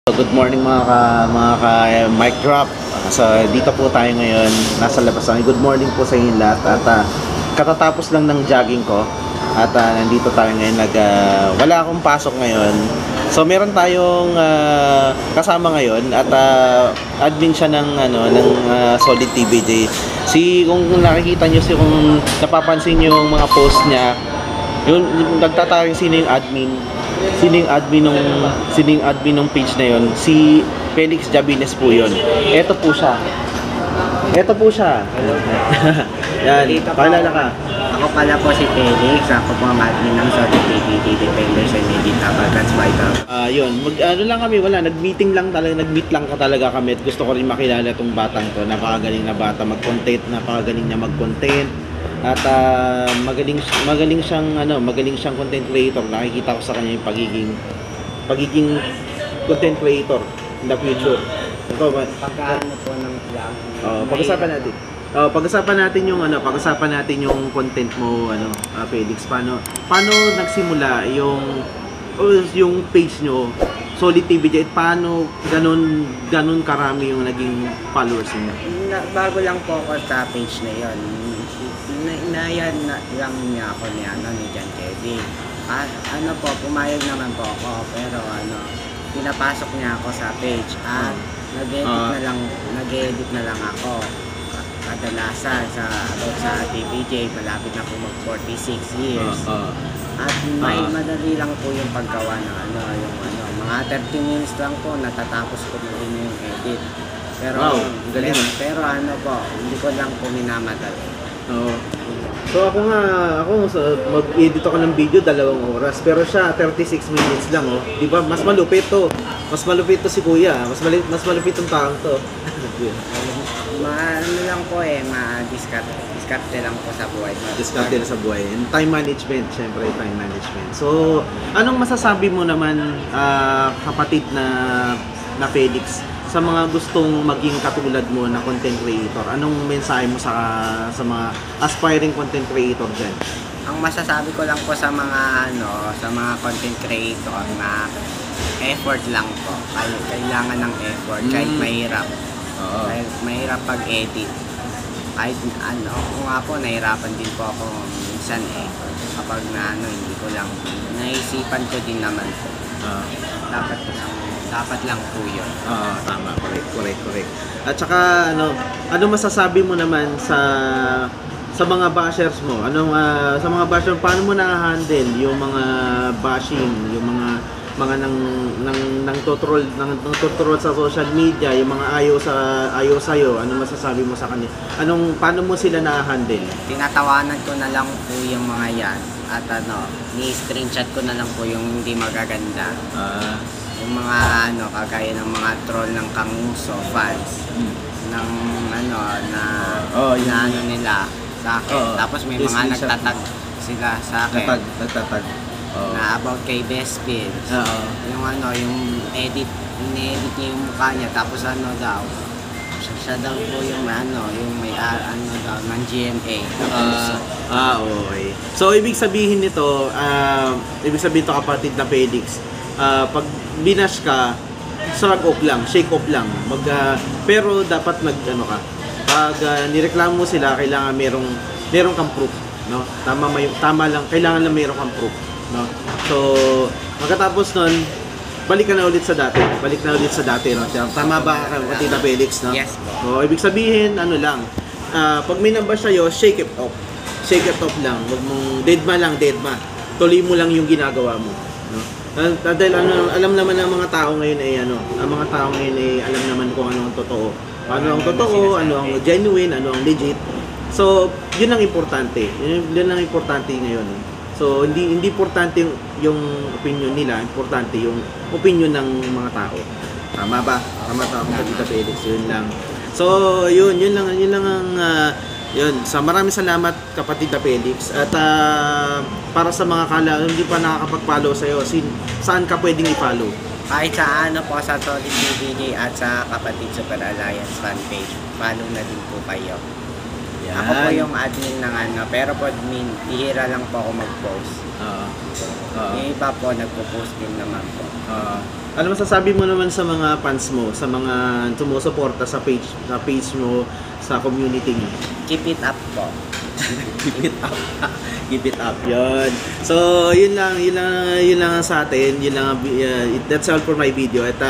Good morning mic drop. So dito po tayo ngayon, nasa labas kami. Good morning po sa inyo lahat. At katatapos lang ng jogging ko. At nandito tayo ngayon, wala akong pasok ngayon. So meron tayong kasama ngayon at admin siya ng Solid TVJ. Kung nakikita niyo, kung napapansin niyo yung mga post niya, yun nagtatawag sino yung admin ng page na yon, si Felix Jabines po yon. Ito po siya. Yan, paalala ka. Ako pala po si Felix. Ako po ang admin ng Solid TVJ Defenders and Medita Balkans Vital. Yun, lang kami, nag-meet lang talaga kami at gusto ko rin makilala itong batang to. Napakagaling na bata mag-content, napakagaling niya mag-content. At magaling siyang content creator. Nakikita ko sa kanya yung pagiging content creator in the future. Ito ba? Pagkaano po ng vlog. Pag-usapan natin yung content mo, Felix. Paano nagsimula yung page nyo, Solid TVJ, at paano ganun karami yung naging followers niyo? Bago lang po ako sa page na yon. Inayan lang niya ako ni John Kevin. At pumayag naman po ako, pero pinapasok niya ako sa page at nag-edit na lang ako. Kadalasan sa TVJ, malapit na po mag 46 years. At madali lang po yung paggawa ng mga 30 minutes lang po, natatapos ko na rin yung edit. Pero hindi ko lang po minamadali. So ako mag-edit ako ng video 2 oras, pero siya 36 minutes lang, oh. 'Di ba? Mas malupit to si Kuya. Mas malupit ang taong to. Lang po diskarte lang po sa buhay. Diskarte lang sa buhay. And time management, syempre time management. So, anong masasabi mo naman, kapatid na Felix, sa mga gustong maging katulad mo na content creator? Anong mensahe mo sa mga aspiring content creator dyan? Ang masasabi ko lang po sa mga content creator na effort lang po. Kailangan ng effort kahit mahirap. Kahit mahirap pag-edit. Kahit ako nga po, nahirapan din po ako minsan kapag hindi ko lang naisipan ko din naman po. Dapat lang po yun. Tama, correct. At saka ano masasabi mo naman sa mga bashers mo? Sa mga bashers, paano mo na-handle yung mga bashing, yung mga nang tutrol sa social media, yung mga ayaw sa'yo? Ano masasabi mo sa kanila? Paano mo sila na-handle? Tinatawanan ko na lang po yung mga yan at ni-screenshot ko na lang po yung hindi magaganda. Yung mga kagaya ng mga troll ng Kanguso fans ng nila sa akin. Tapos may mga nagtatag sila sa akin. Nagtatag. Na about kay Bespin. Yung edit niya yung mukha niya, tapos siya daw po yung may daw ng GMA. Okay. So ibig sabihin nito, kapatid na Felix, pag binash ka, shrug off lang, shake off lang. Pero dapat pag nireklamo mo sila, kailangan merong kang proof, no? Tama lang, kailangan lang merong kang proof, no? So pagkatapos nun, balik na ulit sa dati, no? Tama ba, kapatid na Felix, no? Yes. So ibig sabihin, pag may namba sa'yo, shake it off lang. Huwag mong deadma. Tuloy mo lang yung ginagawa mo, no? Dahil alam naman ng mga tao ngayon alam naman kung ano ang totoo. Ano ang totoo, ano ang genuine, ano ang legit. So, yun ang importante. Yun ang importante ngayon. So, hindi importante yung opinion nila, importante yung opinion ng mga tao. Tama ba? Tama Kapatid Felix, yun lang. So, yun lang ang yun. Maraming salamat, kapatid na Felix. At para sa mga hindi pa nakakapag-follow sa'yo, saan ka pwedeng i-follow? Kahit sa sa Solid TVJ at sa Kapatid Super Alliance fan page. Follow na din po kayo. Yan. Ako po yung admin ng pero po bihira lang po ako mag-post. Yung iba po nagpo-post din naman po. Ano masasabi mo naman sa mga fans mo, sa mga sumusuporta sa page mo, sa community mo? Keep it up po. Keep it up. Keep it up. Yun. So, yun lang sa atin. That's all for my video. At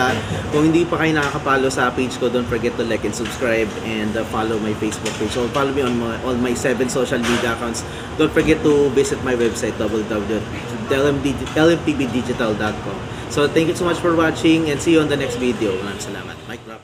kung hindi pa kayo nakakapollow sa page ko, don't forget to like and subscribe and follow my Facebook page. So, follow me on all my 7 social media accounts. Don't forget to visit my website, www.lmtbdigital.com. So, thank you so much for watching and see you on the next video. Maraming salamat. Mic drop.